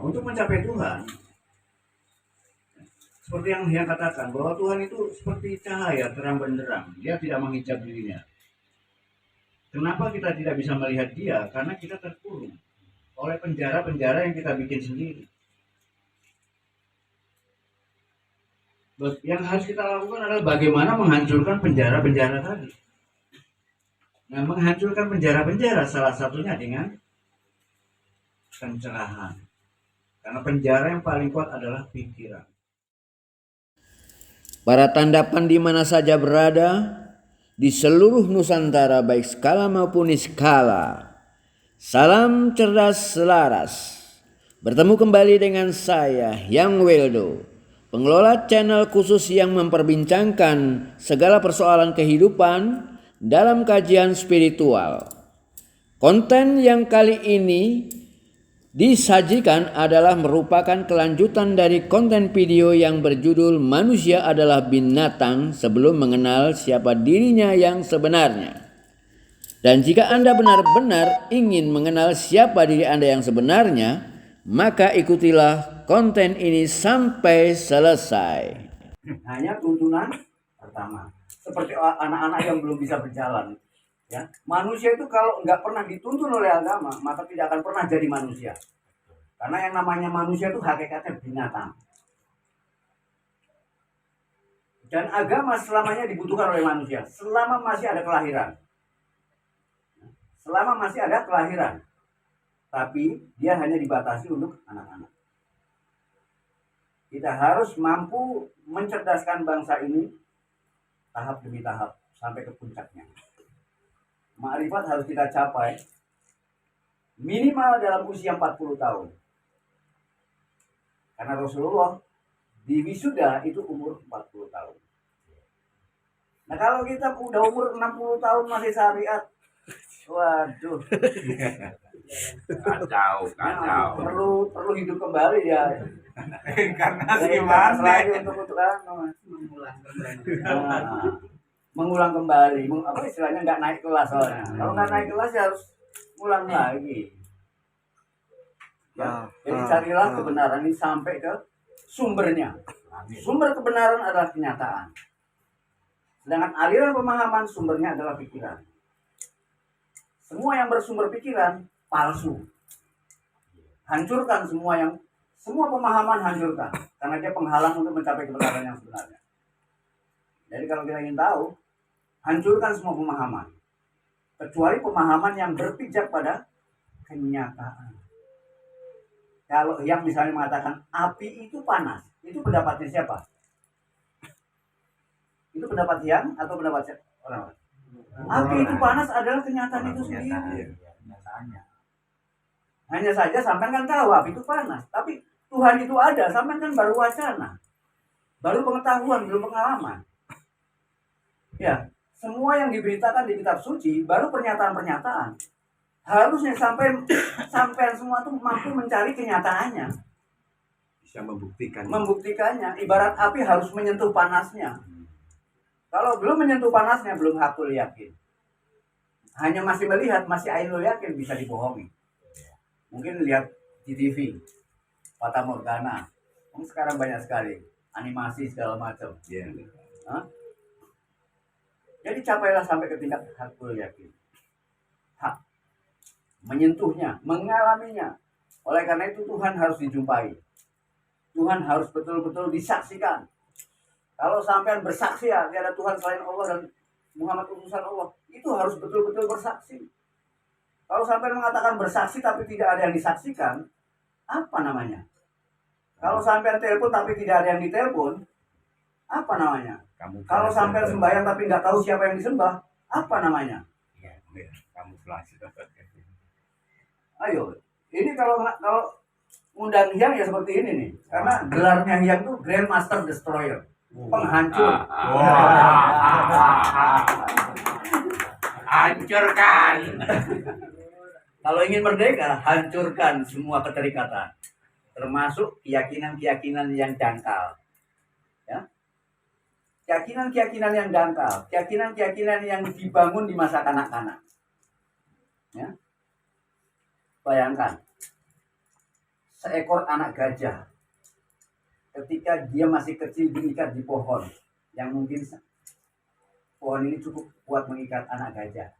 untuk mencapai Tuhan, seperti yang katakan bahwa Tuhan itu seperti cahaya terang benderang, dia tidak menghijab dirinya. Kenapa kita tidak bisa melihat dia? Karena kita terkurung oleh penjara-penjara yang kita bikin sendiri. Yang harus kita lakukan adalah bagaimana menghancurkan penjara-penjara tadi. Nah, menghancurkan penjara-penjara salah satunya dengan pencerahan. Karena penjara yang paling kuat adalah pikiran. Para tandapan di mana saja berada, di seluruh Nusantara baik skala maupun niskala. Salam cerdas selaras. Bertemu kembali dengan saya, Yang Weldo, pengelola channel khusus yang memperbincangkan segala persoalan kehidupan dalam kajian spiritual. Konten yang kali ini disajikan adalah merupakan kelanjutan dari konten video yang berjudul Manusia adalah Binatang sebelum mengenal siapa dirinya yang sebenarnya. Dan jika Anda benar-benar ingin mengenal siapa diri Anda yang sebenarnya, maka ikutilah konten ini sampai selesai. Hanya tuntunan pertama, seperti anak-anak yang belum bisa berjalan. Ya, manusia itu kalau nggak pernah dituntun oleh agama, maka tidak akan pernah jadi manusia. Karena yang namanya manusia itu hakikatnya binatang. Dan agama selamanya dibutuhkan oleh manusia, selama masih ada kelahiran. Selama masih ada kelahiran. Tapi dia hanya dibatasi untuk anak-anak. Kita harus mampu mencerdaskan bangsa ini tahap demi tahap sampai ke puncaknya. Ma'rifat harus kita capai minimal dalam usia 40 tahun. Karena Rasulullah di wisuda itu umur 40 tahun. Nah kalau kita udah umur 60 tahun masih syariat, waduh. Kacau. Perlu hidup kembali ya. Karena gimana? Selain untuk mengulang kembali, apa istilahnya nggak naik kelas soalnya. Kalau nggak naik kelas ya harus ulang lagi. Ya, jadi carilah kebenaran ini sampai ke sumbernya. Sumber kebenaran adalah kenyataan. Sedangkan aliran pemahaman sumbernya adalah pikiran. Semua yang bersumber pikiran palsu. Hancurkan semua pemahaman hancurkan karena dia penghalang untuk mencapai kebenaran yang sebenarnya. Jadi kalau kita ingin tahu, hancurkan semua pemahaman. Kecuali pemahaman yang berpijak pada kenyataan. Kalau yang misalnya mengatakan api itu panas, itu pendapatnya siapa? Itu pendapat yang atau pendapat orang? Api itu panas adalah kenyataan itu sendiri. Hanya saja sampean kan tahu api itu panas, tapi Tuhan itu ada, sampean kan baru wacana. Baru pengetahuan, belum pengalaman. Ya, semua yang diberitakan di kitab suci baru pernyataan-pernyataan. Harusnya sampai semua tuh mampu mencari kenyataannya. Bisa membuktikannya. Ibarat api harus menyentuh panasnya. Kalau belum menyentuh panasnya, belum hakul yakin. Hanya masih melihat, masih ainul yakin, bisa dibohongi. Mungkin lihat di TV, Fata Morgana. Sekarang banyak sekali animasi segala macam. Jadi capailah sampai ke tingkat hakul yakin. Hak. Menyentuhnya, mengalaminya. Oleh karena itu Tuhan harus dijumpai. Tuhan harus betul-betul disaksikan. Kalau sampean bersaksi ya, tiada Tuhan selain Allah dan Muhammad utusan Allah, itu harus betul-betul bersaksi. Kalau sampean mengatakan bersaksi tapi tidak ada yang disaksikan, apa namanya? Kalau sampean telepon tapi tidak ada yang ditelepon, apa namanya? Kalau sampean sembahyang tapi nggak tahu siapa yang disembah, apa namanya? Ayo, ini kalau undang Hyang ya seperti ini nih, karena gelarnya Hyang tuh Grand Master Destroyer, penghancur. Hancurkan. Kalau ingin merdeka, hancurkan semua keterikatan, termasuk keyakinan-keyakinan yang dangkal. Ya, keyakinan-keyakinan yang dangkal, keyakinan-keyakinan yang dibangun di masa kanak-kanak. Ya, bayangkan, seekor anak gajah ketika dia masih kecil diikat di pohon yang mungkin pohon ini cukup kuat mengikat anak gajah.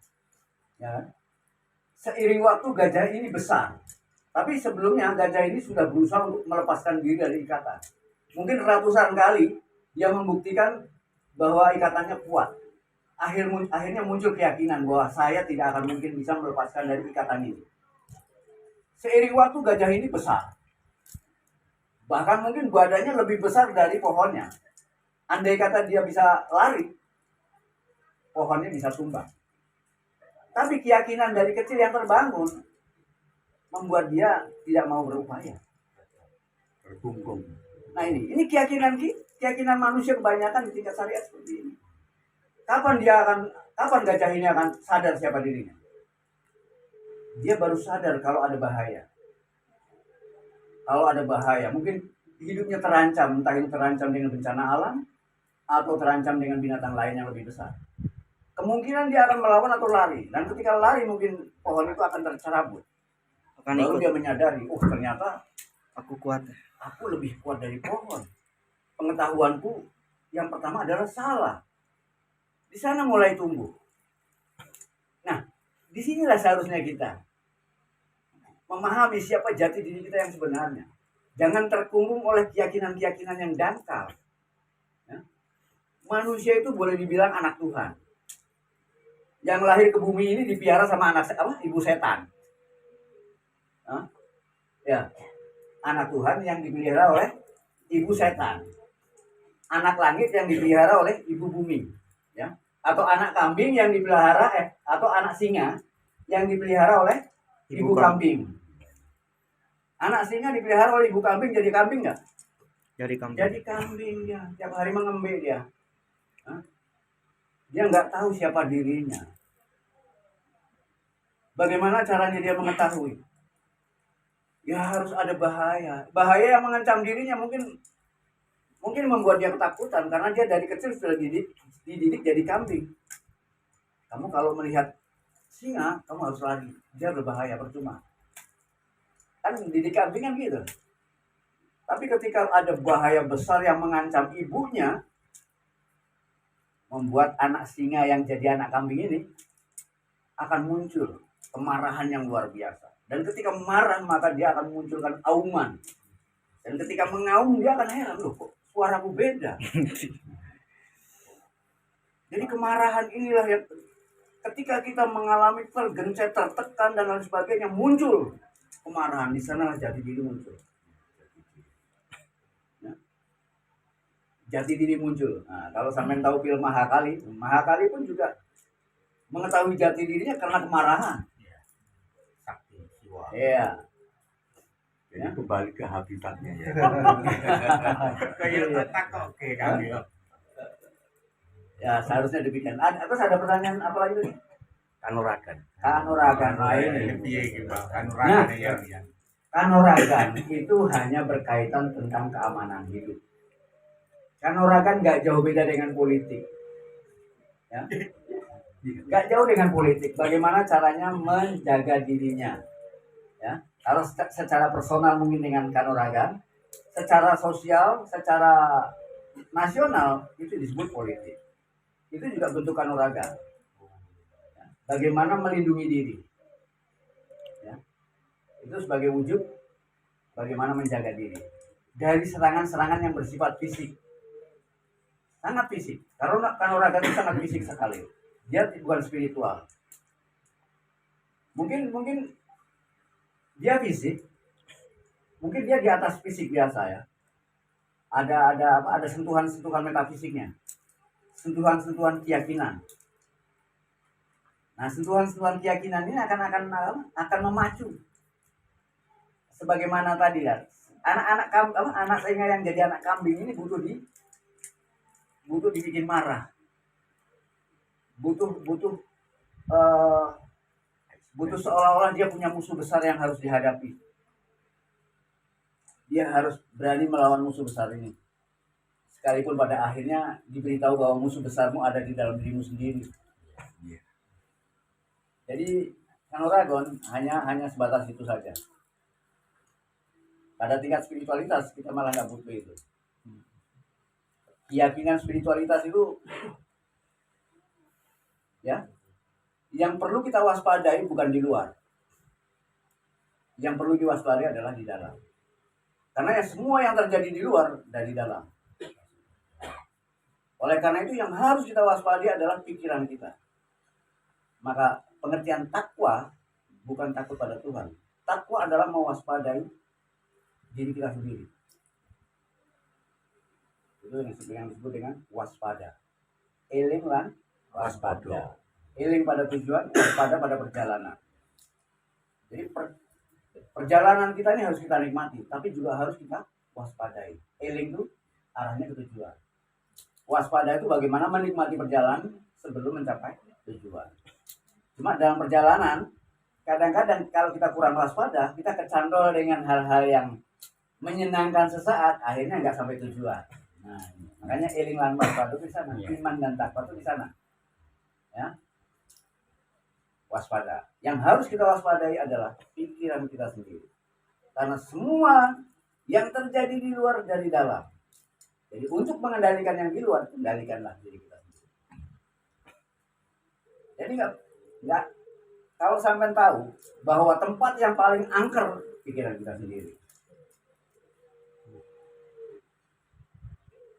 Ya kan? Seiring waktu gajah ini besar. Tapi sebelumnya gajah ini sudah berusaha untuk melepaskan diri dari ikatan. Mungkin ratusan kali dia membuktikan bahwa ikatannya kuat. Akhirnya muncul keyakinan bahwa saya tidak akan mungkin bisa melepaskan dari ikatan ini. Seiring waktu gajah ini besar. Bahkan mungkin badannya lebih besar dari pohonnya. Andai kata dia bisa lari, pohonnya bisa tumbang. Tapi keyakinan dari kecil yang terbangun membuat dia tidak mau berupaya. Terbungkung. Nah ini keyakinan manusia kebanyakan di tingkat syariat seperti ini. Kapan gajah ini akan sadar siapa dirinya? Dia baru sadar kalau ada bahaya. Kalau ada bahaya, mungkin hidupnya terancam, entah itu terancam dengan bencana alam atau terancam dengan binatang lain yang lebih besar. Kemungkinan dia akan melawan atau lari, dan ketika lari mungkin pohon itu akan tercerabut. Baru dia menyadari, oh ternyata Aku kuat. aku lebih kuat dari pohon. Pengetahuanku yang pertama adalah salah. Di sana mulai tumbuh. Nah, disinilah seharusnya kita memahami siapa jati diri kita yang sebenarnya. Jangan terkungkung oleh keyakinan-keyakinan yang dangkal. Ya. Manusia itu boleh dibilang anak Tuhan. Yang lahir ke bumi ini dipiara sama ibu setan. Ya, anak Tuhan yang dipelihara oleh ibu setan. Anak langit yang dipelihara oleh ibu bumi. Ya. Atau anak kambing yang dipelihara atau anak singa yang dipelihara oleh ibu kambing. Anak singa dipelihara oleh ibu kambing, jadi kambing nggak? Jadi kambing. Jadi kambing dia, tiap hari mengembe dia. Dia nggak tahu siapa dirinya. Bagaimana caranya dia mengetahui? Ya harus ada bahaya. Bahaya yang mengancam dirinya mungkin membuat dia ketakutan karena dia dari kecil sudah dididik jadi kambing. Kamu kalau melihat singa, kamu harus lari. Dia berbahaya, percuma. Kan dididik kambing kan gitu. Tapi ketika ada bahaya besar yang mengancam ibunya, membuat anak singa yang jadi anak kambing ini akan muncul kemarahan yang luar biasa. Dan ketika marah maka dia akan munculkan auman. Dan ketika mengaum dia akan heran, loh kok suaraku beda. Jadi kemarahan inilah yang ketika kita mengalami tergencet, tertekan dan lain sebagainya, muncul kemarahan. Di sana jati diri muncul. Jati diri muncul. Nah, kalau sampean tahu film Mahakali pun juga mengetahui jati dirinya karena kemarahan. Sakti jiwa. Iya. Jadi kembali ke habitatnya ya. Iya. Kayak tak oke kan ya. Ya seharusnya demikian. Terus ada pertanyaan apa lagi tadi? Kanuragan. Kanuragan. Nah ini. Piye gitu. Kanuragan ya. Kanuragan itu hanya berkaitan tentang keamanan hidup. Kanuragan nggak jauh beda dengan politik. Ya. Nggak jauh dengan politik. Bagaimana caranya menjaga dirinya. Ya. Kalau secara personal mungkin dengan kanuragan, secara sosial, secara nasional itu disebut politik. Itu juga bentuk kanuragan. Ya. Bagaimana melindungi diri. Ya. Itu sebagai wujud bagaimana menjaga diri dari serangan-serangan yang bersifat fisik. Sangat fisik. Karena kanuragan itu sangat fisik sekali. Dia bukan spiritual. Mungkin dia fisik, mungkin dia di atas fisik biasa ya. Ada sentuhan-sentuhan metafisiknya, sentuhan-sentuhan keyakinan. Nah, sentuhan-sentuhan keyakinan ini akan memacu. Sebagaimana tadi ya, anak singa yang jadi anak kambing ini butuh dibikin marah, butuh seolah-olah dia punya musuh besar yang harus dihadapi. Dia harus berani melawan musuh besar ini. Sekalipun pada akhirnya diberitahu bahwa musuh besarmu ada di dalam dirimu sendiri. Jadi kanuragan hanya sebatas itu saja. Pada tingkat spiritualitas kita malah nggak butuh itu. Keyakinan spiritualitas itu ya, yang perlu kita waspadai bukan di luar. Yang perlu diwaspadai adalah di dalam. Karena ya semua yang terjadi di luar dari dalam. Oleh karena itu yang harus kita waspadai adalah pikiran kita. Maka pengertian takwa bukan takut pada Tuhan. Takwa adalah mewaspadai diri kita sendiri. Itu yang disebut dengan waspada. Eling lan waspada. Eling pada tujuan, waspada pada perjalanan. Jadi perjalanan kita ini harus kita nikmati, tapi juga harus kita waspadai. Eling itu arahnya ke tujuan. Waspada itu bagaimana menikmati perjalanan sebelum mencapai tujuan. Cuma dalam perjalanan, kadang-kadang kalau kita kurang waspada, kita kecantol dengan hal-hal yang menyenangkan sesaat, akhirnya nggak sampai tujuan. Nah, makanya eling lan waspada itu di sana, iman dan takwa itu di sana. Ya. Waspada. Yang harus kita waspadai adalah pikiran kita sendiri. Karena semua yang terjadi di luar dari dalam. Jadi untuk mengendalikan yang di luar, kendalikanlah diri kita sendiri. Jadi nggak kalau sampai tahu bahwa tempat yang paling angker pikiran kita sendiri.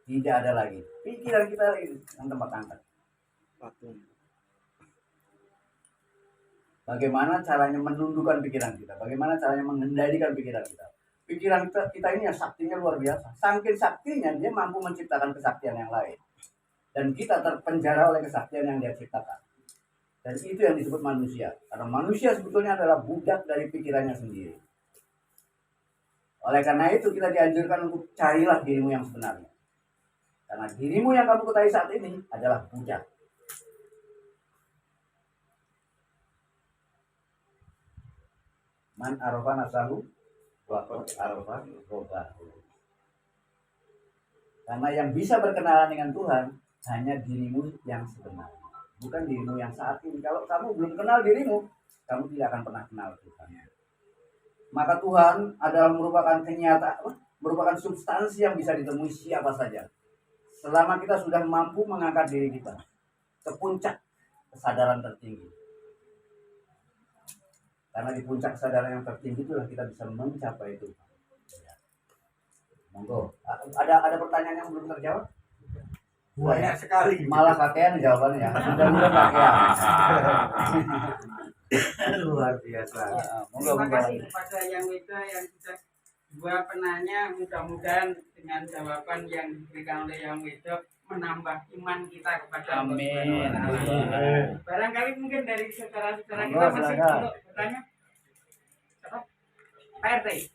Tidak ada lagi pikiran kita yang tempat angker. Bagaimana caranya menundukkan pikiran kita? Bagaimana caranya mengendalikan pikiran kita? Pikiran kita ini yang saktinya luar biasa. Saking saktinya dia mampu menciptakan kesaktian yang lain. Dan kita terpenjara oleh kesaktian yang dia ciptakan. Dan itu yang disebut manusia. Karena manusia sebetulnya adalah budak dari pikirannya sendiri. Oleh karena itu kita dianjurkan untuk carilah dirimu yang sebenarnya. Karena dirimu yang kamu ketahui saat ini adalah budak. Man arafa nafsahu wa qad arafa rabbahu. Karena yang bisa berkenalan dengan Tuhan hanya dirimu yang sebenarnya, bukan dirimu yang saat ini. Kalau kamu belum kenal dirimu, kamu tidak akan pernah kenal Tuhan. Maka Tuhan adalah merupakan kenyataan, merupakan substansi yang bisa ditemui siapa saja. Selama kita sudah mampu mengangkat diri kita ke puncak kesadaran tertinggi. Karena di puncak kesadaran yang tertinggi itulah kita bisa mencapai itu. Monggo. Ada pertanyaan yang belum terjawab? Banyak sekali. Malah kakean jawabannya ya. Mudah-mudahan kakean. Luar biasa. Terima kasih kepada yang Weda yang sudah dua penanya. Mudah-mudahan dengan jawaban yang diberikan oleh yang Weda menambah iman kita kepada Allah Subhanahu wa Ta'ala. Barangkali mungkin dari saudara-saudara kita masih untuk bertanya. Pak RT.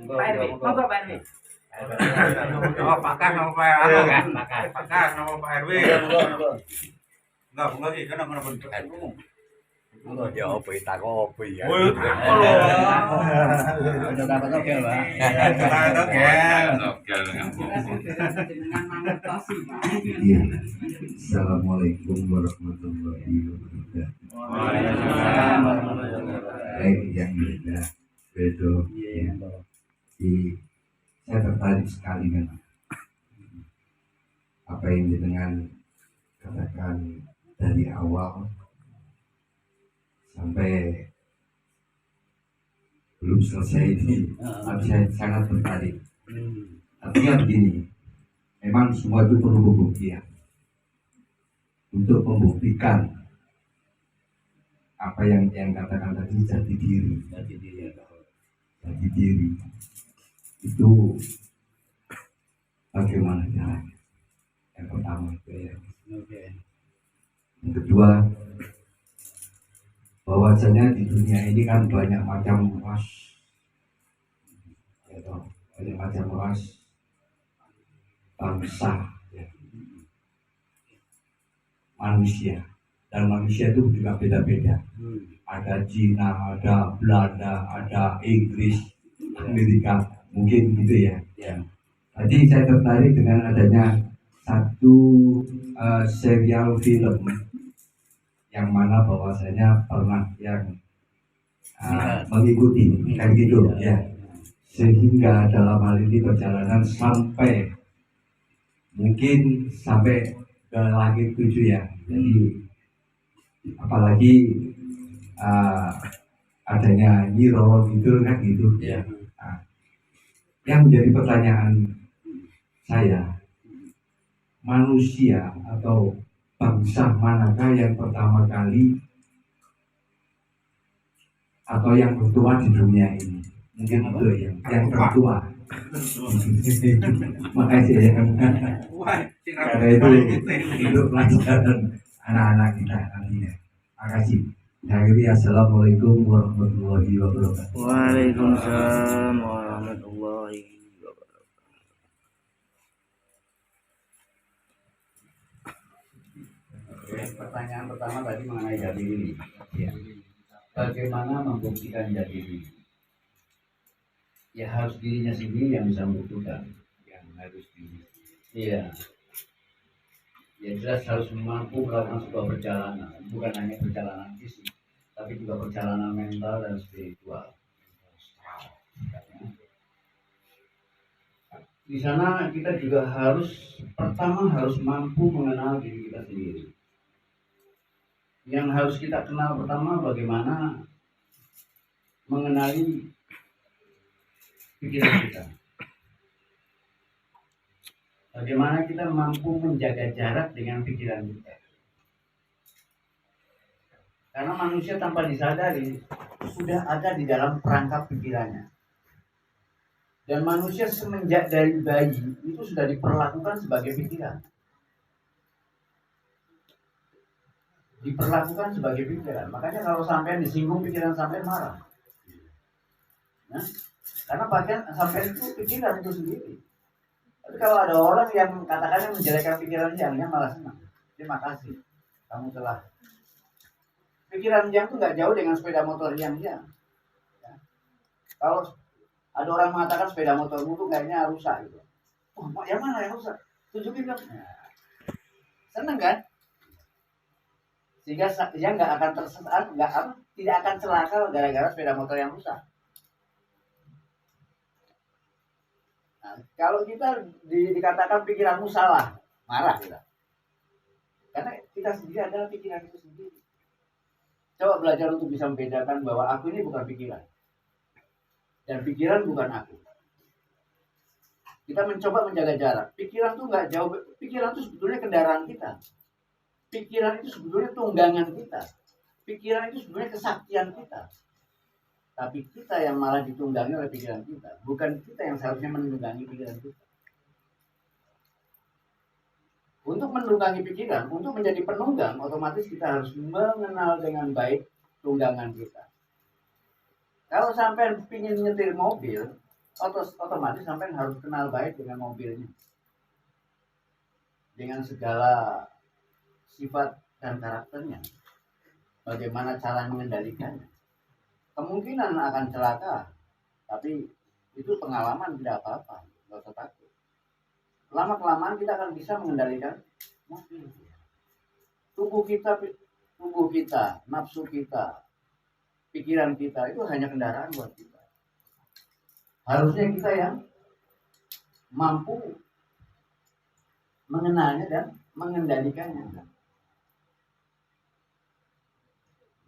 Pak RT. Monggo Pak RT. Oh, pakar nama Pak RW kan? Pakar nama Pak RW. Enggak, enggak sih, kan nama bentuk. Monggo. Ya apa itu kopi ya. Udah dapat oke, Pak. Assalamualaikum warahmatullahi wabarakatuh. Baik yang beda, saya tertarik sekali memang apa yang dengan katakan dari awal sampai belum selesai ini, tapi saya sangat tertarik. Artinya begini, memang semua itu perlu pembuktian. Untuk membuktikan apa yang katakan tadi jati diri itu bagaimana caranya? Yang pertama itu ya. Yang kedua, bahwasanya di dunia ini kan banyak macam ras, ya, banyak macam ras, bangsa, ya. Manusia, dan manusia itu juga beda-beda. Ada Cina, ada Belanda, ada Inggris, Amerika, mungkin gitu ya. Jadi saya tertarik dengan adanya satu serial film yang mana bahwasanya pernah yang mengikuti kayak gitu ya. sehingga dalam hal ini perjalanan sampai mungkin sampai ke langit 7 ya. Jadi apalagi adanya Nyi Roro Kidul kan gitu. Ya. Nah, yang menjadi pertanyaan saya, manusia atau bangsa manakah yang pertama kali atau yang tertua di dunia ini? Mungkin itu yang tertua. Makasih ya. Karena itu pelajaran anak-anak kita nantinya. Makasih. Akhirnya assalamualaikum warahmatullahi wabarakatuh. Waalaikumsalam warahmatullahi wabarakatuh. Oke, pertanyaan pertama tadi mengenai jati diri. Ya. Bagaimana membuktikan jati diri? Ya harus dirinya sendiri yang bisa membuktikan. Yang harus diri. Iya. Ya jelas harus mampu melakukan sebuah perjalanan, bukan hanya perjalanan fisik, tapi juga perjalanan mental dan spiritual. Di sana kita juga pertama harus mampu mengenal diri kita sendiri. Yang harus kita kenal pertama bagaimana mengenali pikiran kita. Bagaimana kita mampu menjaga jarak dengan pikiran kita. Karena manusia tanpa disadari sudah ada di dalam perangkap pikirannya. Dan manusia semenjak dari bayi itu sudah diperlakukan sebagai pikiran. Diperlakukan sebagai pikiran. Makanya kalau sampean disinggung pikiran sampean marah. Nah, karena bagian sampean itu pikiran itu sendiri. Tapi kalau ada orang yang katakannya menjelekkan pikiran Jangnya malah senang. Terima kasih, kamu telah. Pikiran Jang itu nggak jauh dengan sepeda motor Jang. Ya. Kalau ada orang mengatakan sepeda motormu tuh kayaknya rusak gitu. Oh, yang mana yang rusak? Tunjukin dong. Nah, seneng kan? Sehingga dia nggak akan tersesat, tidak akan celaka gara-gara sepeda motor yang rusak. Nah, kalau kita dikatakan pikiranmu salah, marah kita. Karena kita sendiri adalah pikiran itu sendiri. Coba belajar untuk bisa membedakan bahwa aku ini bukan pikiran. Dan pikiran bukan aku. Kita mencoba menjaga jarak. Pikiran itu nggak jauh. Pikiran itu sebetulnya kendaraan kita. Pikiran itu sebetulnya tunggangan kita. Pikiran itu sebetulnya kesaktian kita. Tapi kita yang malah ditunggangi oleh pikiran kita. Bukan kita yang seharusnya menunggangi pikiran kita. Untuk menunggangi pikiran, untuk menjadi penunggang, otomatis kita harus mengenal dengan baik tunggangan kita. Kalau sampai ingin nyetir mobil, otomatis sampai harus kenal baik dengan mobilnya. Dengan segala sifat dan karakternya. Bagaimana cara mengendalikannya. Kemungkinan akan celaka, tapi itu pengalaman, tidak apa-apa, nggak usah takut. Lama-kelamaan kita akan bisa mengendalikan mobil. Tubuh kita, nafsu kita, pikiran kita itu hanya kendaraan buat kita. Harusnya kita yang mampu mengenalnya dan mengendalikannya.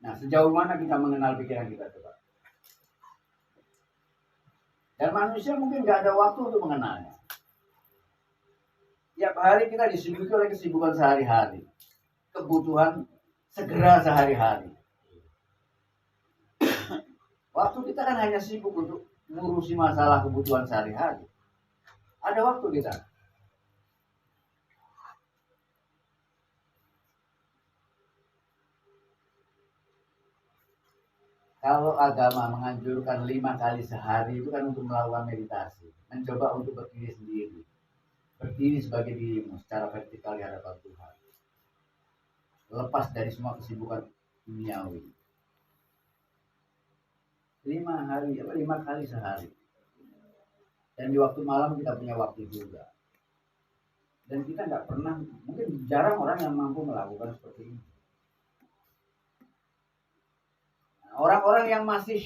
Nah, sejauh mana kita mengenal pikiran kita coba? Dan manusia mungkin nggak ada waktu untuk mengenalnya. Tiap hari kita disibuki oleh kesibukan sehari-hari, kebutuhan segera sehari-hari. Waktu kita kan hanya sibuk untuk ngurusi masalah kebutuhan sehari-hari. Ada waktu kita. Kalau agama menganjurkan 5 kali sehari itu kan untuk melakukan meditasi, mencoba untuk berdiri sendiri, berdiri sebagai dirimu secara vertikal di hadapan Tuhan, lepas dari semua kesibukan duniawi. 5 kali sehari, dan di waktu malam kita punya waktu juga, dan kita nggak pernah, mungkin jarang orang yang mampu melakukan seperti ini. Orang-orang yang masih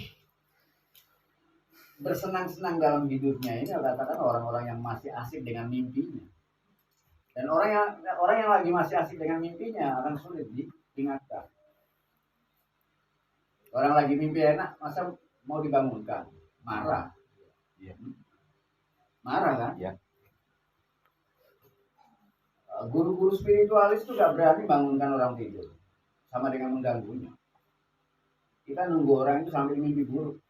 bersenang-senang dalam hidupnya ini katakan orang-orang yang masih asik dengan mimpinya. Dan orang yang lagi masih asik dengan mimpinya akan sulit diingatkan. Orang lagi mimpi enak, masa mau dibangunkan? Marah. Iya. Marah kan? Iya. Guru-guru spiritualis itu gak berani bangunkan orang tidur. Sama dengan mengganggunya. Kita nunggu orang itu sampai mimpi buruk.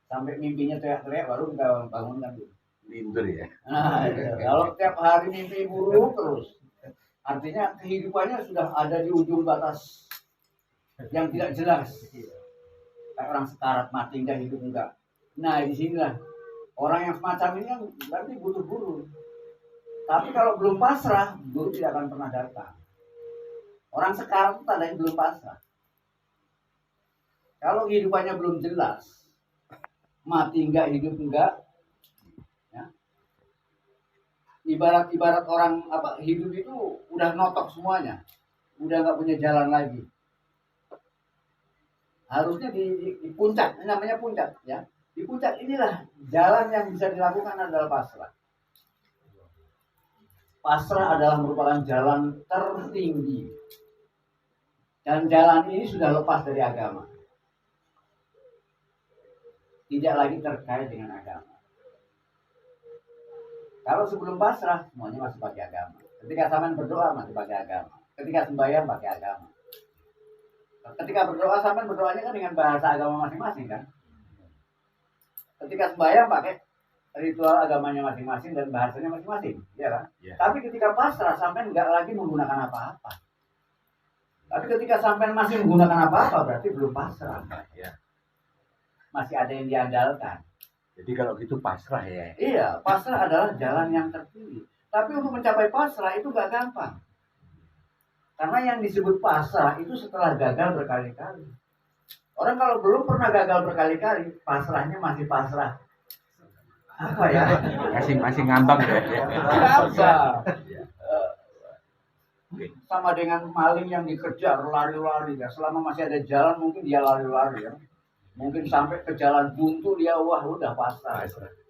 Sampai mimpinya teriak-teriak baru kita bangunkan dulu. Tidur ya. Nah, kalau tiap hari mimpi buruk terus, artinya kehidupannya sudah ada di ujung batas yang tidak jelas. Kayak orang sekarat, mati enggak, hidup enggak. Nah, disinilah orang yang semacam ini yang berarti butuh guru. Tapi kalau belum pasrah, guru tidak akan pernah datang. Orang sekarat itu tandanya belum pasrah. Kalau kehidupannya belum jelas, mati enggak, hidup enggak, ya. Ibarat orang hidup itu udah notok semuanya, udah nggak punya jalan lagi. Harusnya di puncak, ini namanya puncak, ya. Di puncak inilah jalan yang bisa dilakukan adalah pasrah. Pasrah adalah merupakan jalan tertinggi. Dan jalan ini sudah lepas dari agama. Tidak lagi terkait dengan agama. Kalau sebelum pasrah, semuanya masih pakai agama. Ketika sampean berdoa, masih pakai agama. Ketika sembahyang, pakai agama. Ketika berdoa, sampean berdoanya kan dengan bahasa agama masing-masing kan. Ketika sembahyang, pakai ritual agamanya masing-masing dan bahasanya masing-masing, ya kan? Ya. Tapi ketika pasrah, sampean nggak lagi menggunakan apa-apa. Tapi ketika sampean masih menggunakan apa-apa, berarti belum pasrah. Ya. Masih ada yang diandalkan. Jadi kalau gitu pasrah ya. Iya, pasrah adalah jalan yang tertinggi. Tapi untuk mencapai pasrah itu gak gampang. Karena yang disebut pasrah itu setelah gagal berkali-kali. Orang kalau belum pernah gagal berkali-kali, pasrahnya masih pasrah. Apa ya? Masing-masing ngambang ya. Gampang. Sama dengan maling yang dikejar lari-lari ya. Selama masih ada jalan mungkin dia lari-lari ya. Mungkin sampai ke jalan buntu dia wah udah pasrah.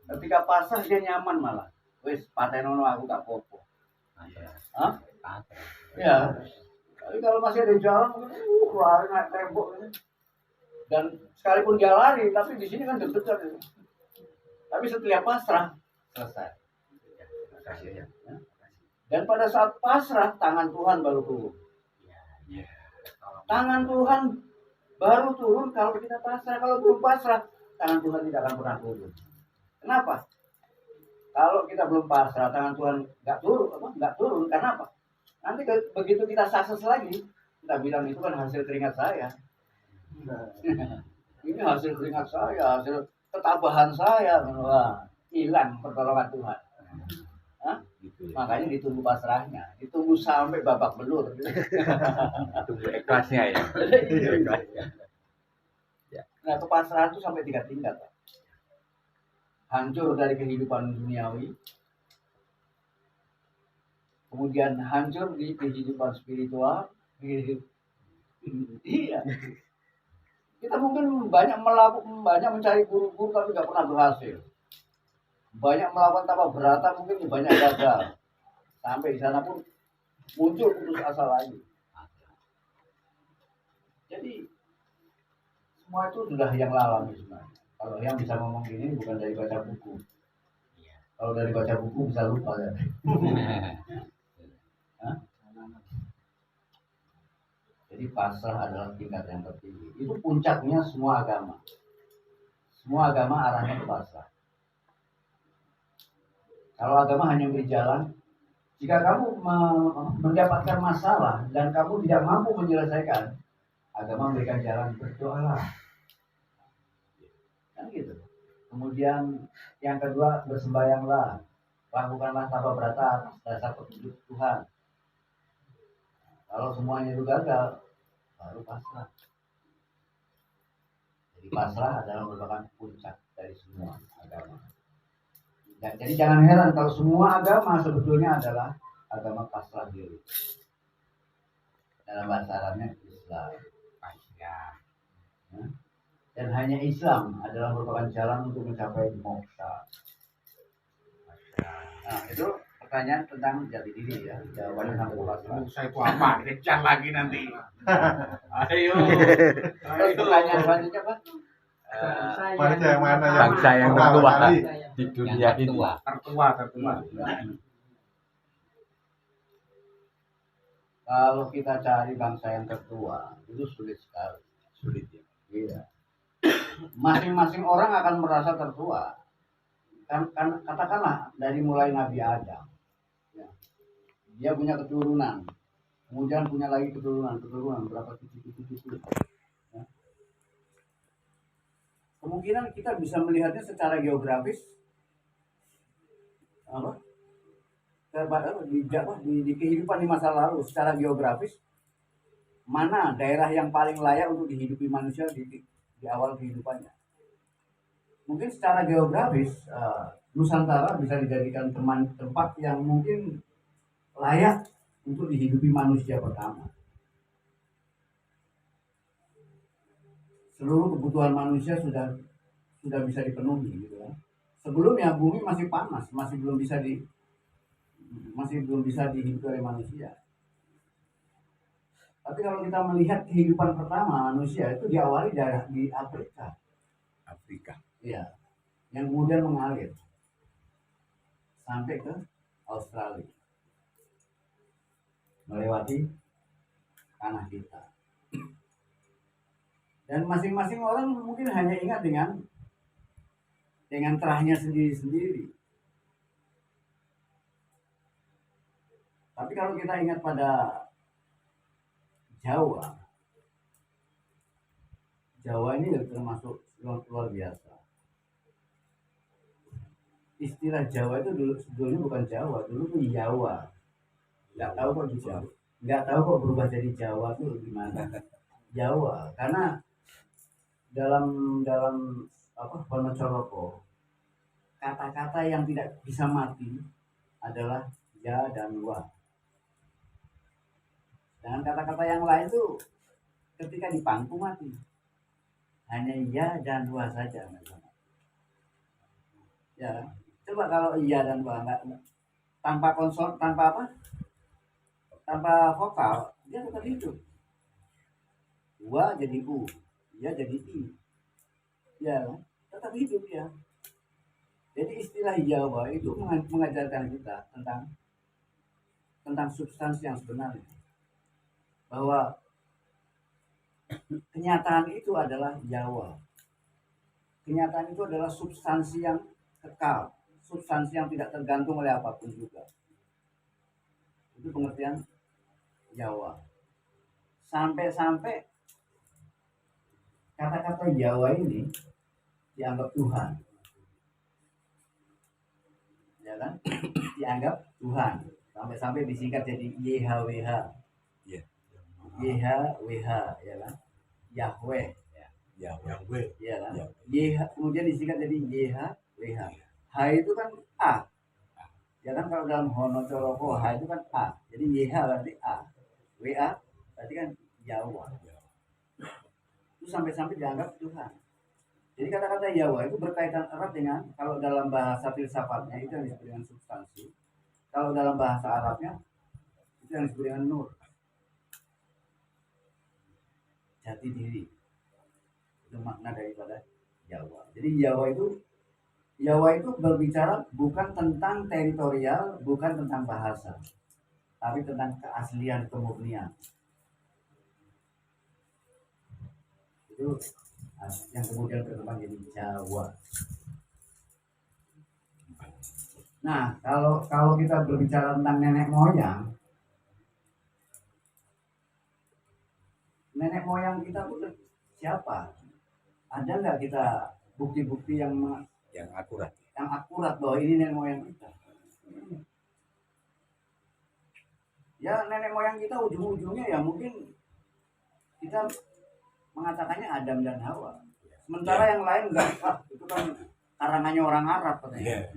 Ketika pasrah dia nyaman malah. Wis patenono aku tak popo. Hah? Ya. Tapi kalau masih ada jalan mungkin lari naik tembok ini. Dan sekalipun dia lari tapi di sini kan deg-degan itu. Tapi setelah pasrah selesai. Dan pada saat pasrah tangan Tuhan baru turun. Tangan Tuhan baru turun kalau kita pasrah. Kalau belum pasrah, tangan Tuhan tidak akan pernah turun. Kenapa? Kalau kita belum pasrah, tangan Tuhan nggak turun. Kenapa? Nanti begitu kita sukses lagi, kita bilang itu kan hasil keringat saya. Ini hasil keringat saya, hasil ketabahan saya. Wah, hilang pertolongan Tuhan. Hah? Makanya ditunggu pasrahnya, ditunggu sampai babak belur. Tunggu ikhlasnya ya. Nah, kepasrahan itu sampai 3 tingkat. Hancur dari kehidupan duniawi, kemudian hancur di kehidupan spiritual. Iya. Kita mungkin banyak mencari guru-guru tapi nggak pernah berhasil. Banyak melakukan tanpa berata mungkin banyak gagal. Sampai di sana pun muncul putus asa lagi. Jadi semua itu sudah yang lalami sebenarnya. Kalau yang bisa ngomong gini bukan dari baca buku. Kalau dari baca buku bisa lupa ya. Jadi pasrah adalah tingkat yang tertinggi. Itu puncaknya semua agama. Semua agama arahnya ke pasrah. Kalau agama hanya beri jalan, jika kamu mendapatkan masalah dan kamu tidak mampu menyelesaikan, agama memberikan jalan, berdoalah. Kan gitu. Kemudian yang kedua, bersembayanglah. Lakukanlah tanpa berata atas dasar petunjuk Tuhan. Kalau semuanya itu gagal, baru pasrah. Jadi pasrah adalah merupakan puncak dari semua agama. Jadi jangan heran kalau semua agama sebetulnya adalah agama pasrah diri. Dalam bahasa Arabnya Islam. Dan hanya Islam adalah merupakan jalan untuk mencapai moksha. Nah, itu pertanyaan tentang jati diri ya. Jawabannya sampai lupa. Saya itu apa? Kejar lagi nanti. Ayo. Terus pertanyaan selanjutnya Pak? Bangsa yang mana yang Bangsa yang pertama tertua kali? di dunia ini. Tertua. Kalau kita cari bangsa yang tertua itu sulit sekali. Sulit ya. Iya. Masing-masing orang akan merasa tertua. Kan katakanlah dari mulai Nabi Adam, ya, dia punya keturunan, kemudian punya lagi keturunan berapa cucu. Ya. Kemungkinan kita bisa melihatnya secara geografis, apa? Di kehidupan di masa lalu secara geografis, mana daerah yang paling layak untuk dihidupi manusia di awal kehidupannya. Mungkin secara geografis Nusantara bisa dijadikan tempat yang mungkin layak untuk dihidupi manusia pertama. Seluruh kebutuhan manusia sudah bisa dipenuhi gitu kan. Sebelumnya bumi masih panas, masih belum bisa dihidupi oleh manusia. Tapi kalau kita melihat kehidupan pertama manusia itu diawali di Afrika. Iya, yang kemudian mengalir sampai ke Australia, melewati tanah kita. Dan masing-masing orang mungkin hanya ingat dengan terahnya sendiri-sendiri. Tapi kalau kita ingat pada Jawa ini termasuk luar biasa. Istilah Jawa itu dulu bukan Jawa, dulu tuh Jawa. Nggak tahu kok berubah jadi Jawa tuh gimana. Jawa, karena dalam Wonocoroko kata-kata yang tidak bisa mati adalah ya dan wa. Dengan kata-kata yang lain tuh ketika dipangku mati. Hanya ya dan wa saja. Ya, coba kalau iya dan wa enggak tanpa konsor, tanpa vokal, dia tetap hidup. Wa jadi u, ya jadi i. Ya, tetap hidup ya. Jadi istilah Jawa itu mengajarkan kita tentang substansi yang sebenarnya. Bahwa kenyataan itu adalah Jawa. Kenyataan itu adalah substansi yang kekal, substansi yang tidak tergantung oleh apapun juga. Itu pengertian Jawa. Sampai kata-kata Jawa ini dianggap Tuhan. Ya kan? Dianggap Tuhan. Sampai disingkat jadi YHWH. YHWH, ya kan? Yahweh. Yahweh. Ya kan? Kemudian disingkat jadi YHWH. H itu kan A. Ya kan, kalau dalam Wonocoroko H itu kan A. Jadi YH berarti A. WA berarti kan Jawa. Itu sampai dianggap Tuhan. Jadi kata-kata Jawa itu berkaitan erat dengan, kalau dalam bahasa filsafatnya itu yang disebut dengan substansi. Kalau dalam bahasa Arabnya itu yang disebut dengan nur. Jati diri. Itu makna daripada Jawa. Jadi Jawa itu berbicara bukan tentang teritorial, bukan tentang bahasa, tapi tentang keaslian, kemurnian. Itu yang kemudian berkembang jadi Jawa. Nah, kalau kita berbicara tentang nenek moyang kita itu siapa? Ada nggak kita bukti-bukti yang akurat bahwa ini nenek moyang kita? Ya, nenek moyang kita ujung-ujungnya ya mungkin kita mengatakannya Adam dan Hawa. Sementara yang lain enggak, itu kan karangannya orang Arab katanya.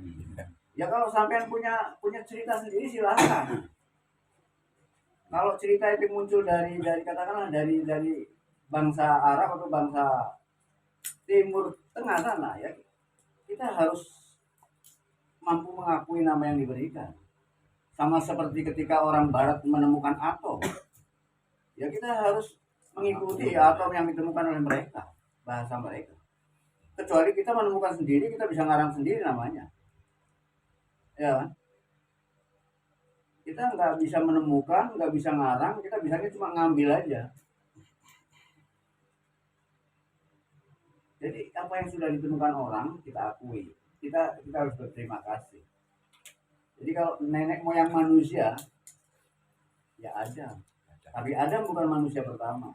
Ya kalau sampean punya cerita sendiri silahkan. Kalau cerita itu muncul dari katakanlah dari bangsa Arab atau bangsa Timur Tengah sana ya, kita harus mampu mengakui nama yang diberikan. Sama seperti ketika orang Barat menemukan atom, ya kita harus mengikuti atom yang ditemukan oleh mereka, bahasa mereka. Kecuali kita menemukan sendiri, kita bisa ngarang sendiri namanya, ya kan? Kita nggak bisa menemukan, nggak bisa ngarang, kita bisanya cuma ngambil aja. Jadi apa yang sudah ditemukan orang kita akui, kita harus berterima kasih. Jadi kalau nenek moyang manusia, ya Adam. Tapi Adam bukan manusia pertama.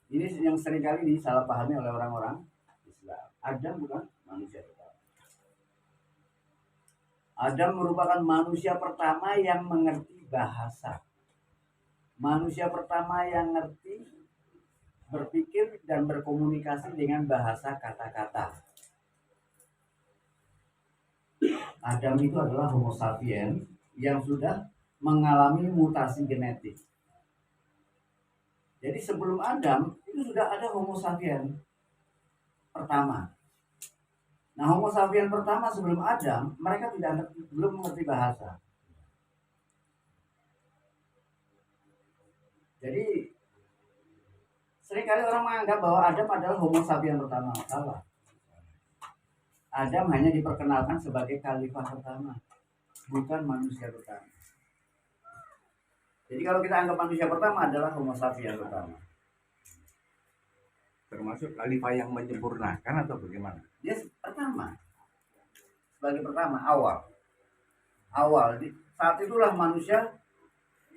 Ini yang seringkali disalahpahami oleh orang-orang Islam. Adam bukan manusia pertama. Adam merupakan manusia pertama yang mengerti bahasa. Manusia pertama yang ngerti berpikir dan berkomunikasi dengan bahasa kata-kata. Adam itu adalah Homo sapiens yang sudah mengalami mutasi genetik. Jadi sebelum Adam itu sudah ada Homo sapiens pertama. Nah, Homo sapiens pertama sebelum Adam, mereka belum mengerti bahasa. Jadi seringkali orang menganggap bahwa Adam adalah Homo sapiens pertama. Salah. Adam hanya diperkenalkan sebagai khalifah pertama, bukan manusia pertama. Jadi kalau kita anggap manusia pertama adalah Homo sapiens pertama. Termasuk khalifah yang menyempurnakan atau bagaimana? Dia pertama, sebagai pertama, awal. Saat itulah manusia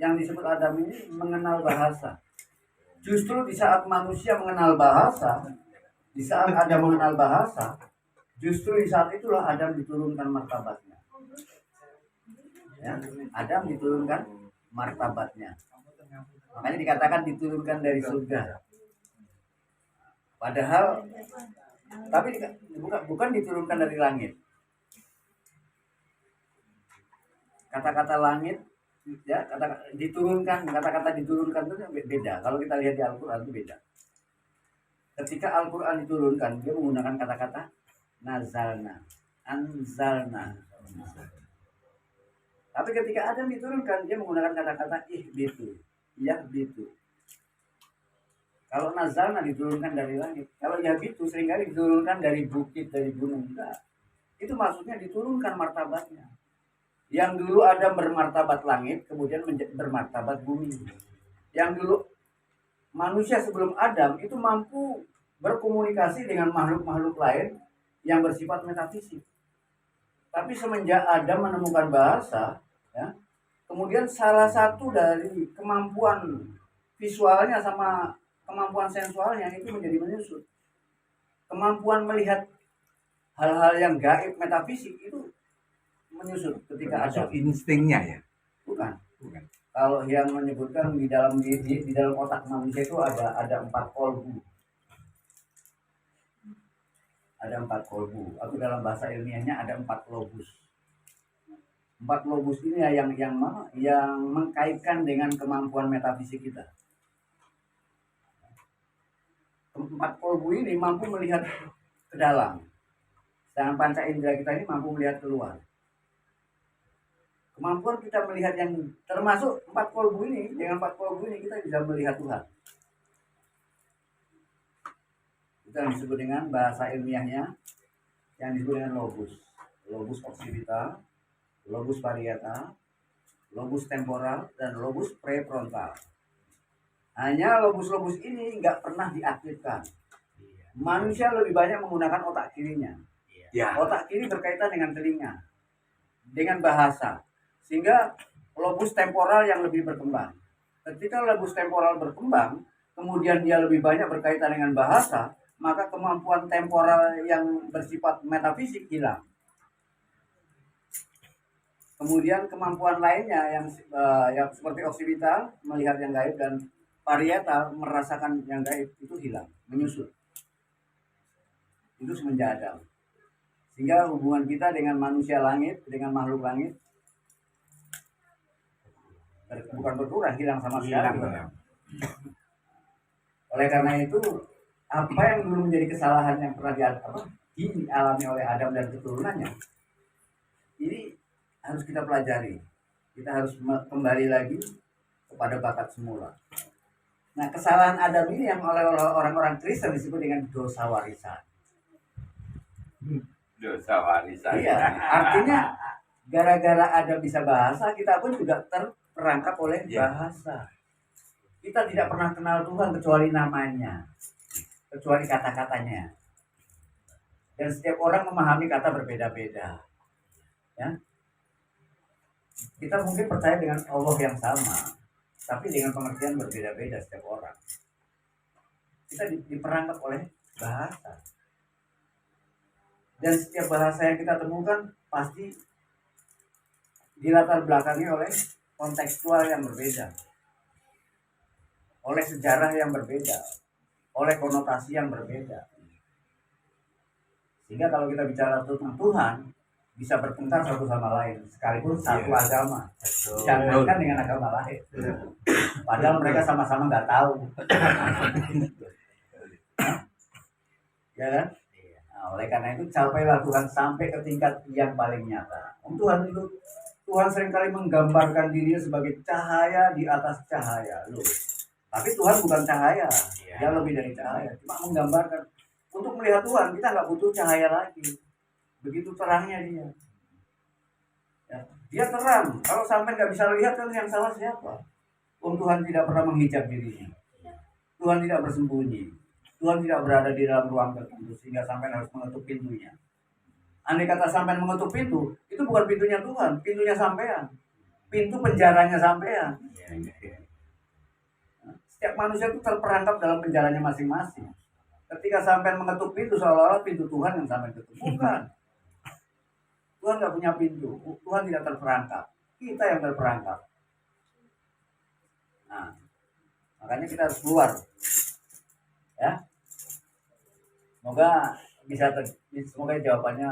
yang disebut Adam ini mengenal bahasa. Justru di saat manusia mengenal bahasa, di saat Adam mengenal bahasa, justru di saat itulah Adam diturunkan martabatnya. Ya, Adam diturunkan martabatnya. Makanya dikatakan diturunkan dari surga. Padahal, tapi bukan diturunkan dari langit. Kata-kata langit, ya, kata-kata diturunkan itu beda. Kalau kita lihat di Al-Quran itu beda. Ketika Al-Quran diturunkan, dia menggunakan kata-kata nazalna, anzalna. Tapi ketika Adam diturunkan, dia menggunakan kata-kata ihbitu, yahbitu. Kalau nazalna diturunkan dari langit, kalau yahbitu seringkali diturunkan dari bukit, dari gunung. Enggak. Itu maksudnya diturunkan martabatnya. Yang dulu Adam bermartabat langit, kemudian bermartabat bumi. Yang dulu manusia sebelum Adam itu mampu berkomunikasi dengan makhluk-makhluk lain yang bersifat metafisik. Tapi semenjak Adam menemukan bahasa, ya, kemudian salah satu dari kemampuan visualnya sama kemampuan sensualnya itu menjadi menyusut. Kemampuan melihat hal-hal yang gaib metafisik itu menyusut ketika Adam. Instingnya ya? Bukan. Kalau yang menyebutkan di dalam otak manusia itu ada 4 kolbu. Ada 4 kolbu. Atau dalam bahasa ilmiahnya ada 4 lobus. 4 lobus ini yang mengkaitkan dengan kemampuan metafisik kita. 4 kolbu ini mampu melihat ke dalam. Sedangkan panca indera kita ini mampu melihat keluar. Kemampuan kita melihat yang termasuk 4 kolbu ini, dengan 4 kolbu ini kita bisa melihat Tuhan. Itu yang disebut dengan bahasa ilmiahnya, yang disebut dengan lobus. Lobus occipital, lobus parietal, lobus temporal, dan lobus prefrontal. Hanya lobus-lobus ini nggak pernah diaktifkan. Manusia lebih banyak menggunakan otak kirinya. Ya. Otak kiri berkaitan dengan telinga, dengan bahasa. Sehingga lobus temporal yang lebih berkembang. Ketika lobus temporal berkembang, kemudian dia lebih banyak berkaitan dengan bahasa, maka kemampuan temporal yang bersifat metafisik hilang. Kemudian kemampuan lainnya yang seperti occipital, melihat yang gaib, dan parietal, merasakan yang gaib, itu hilang, menyusut. Itu semenjak Adam. Sehingga hubungan kita dengan manusia langit, dengan makhluk langit, bukan berkurang, hilang sama sekali. Oleh karena itu, apa yang dulu menjadi kesalahan yang pernah dialami oleh Adam dan keturunannya, ini harus kita pelajari. Kita harus kembali lagi kepada bakat semula. Nah, kesalahan Adam ini yang oleh orang-orang Kristen disebut dengan dosa warisan. Dosa warisan. Iya, artinya gara-gara Adam bisa bahasa, kita pun juga terperangkap oleh bahasa. Kita tidak pernah kenal Tuhan kecuali namanya, kecuali kata-katanya. Dan setiap orang memahami kata berbeda-beda. Ya. Kita mungkin percaya dengan Allah yang sama, tapi dengan pengertian berbeda-beda setiap orang. Kita diperangkap oleh bahasa. Dan setiap bahasa yang kita temukan pasti dilatar belakangi oleh kontekstual yang berbeda, oleh sejarah yang berbeda, oleh konotasi yang berbeda. Sehingga kalau kita bicara tentang Tuhan, bisa bertengkar satu sama lain, sekalipun satu agama, jangankan dengan agama lain. Padahal mereka sama-sama nggak tahu. Ya kan? Nah, oleh karena itu capailah Tuhan sampai ke tingkat yang paling nyata. Tuhan seringkali menggambarkan dirinya sebagai cahaya di atas cahaya. Loh. Tapi Tuhan bukan cahaya, dia lebih dari cahaya. Cuma menggambarkan. Untuk melihat Tuhan kita nggak butuh cahaya lagi. Begitu terangnya dia. Ya, dia terang. Kalau sampai nggak bisa lihat kan yang salah siapa? Tuhan tidak pernah menghijab dirinya. Tuhan tidak bersembunyi. Tuhan tidak berada di dalam ruang tertentu sehingga sampai harus mengetuk pintunya. Andai kata sampai mengetuk pintu, itu bukan pintunya Tuhan, pintunya sampean. Pintu penjaranya sampean. Setiap manusia itu terperangkap dalam penjaranya masing-masing. Ketika sampai mengetuk pintu, seolah-olah pintu Tuhan yang sampai ketuk. Bukan. Tuhan nggak punya pintu. Tuhan tidak terperangkap. Kita yang terperangkap. Nah, makanya kita harus keluar. Ya. Semoga jawabannya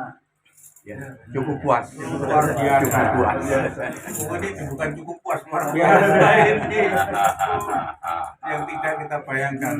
Cukup puas. Luar biasa. Cukup puas. Ini bukan cukup puas, luar biasa ini. Yang tidak kita bayangkan.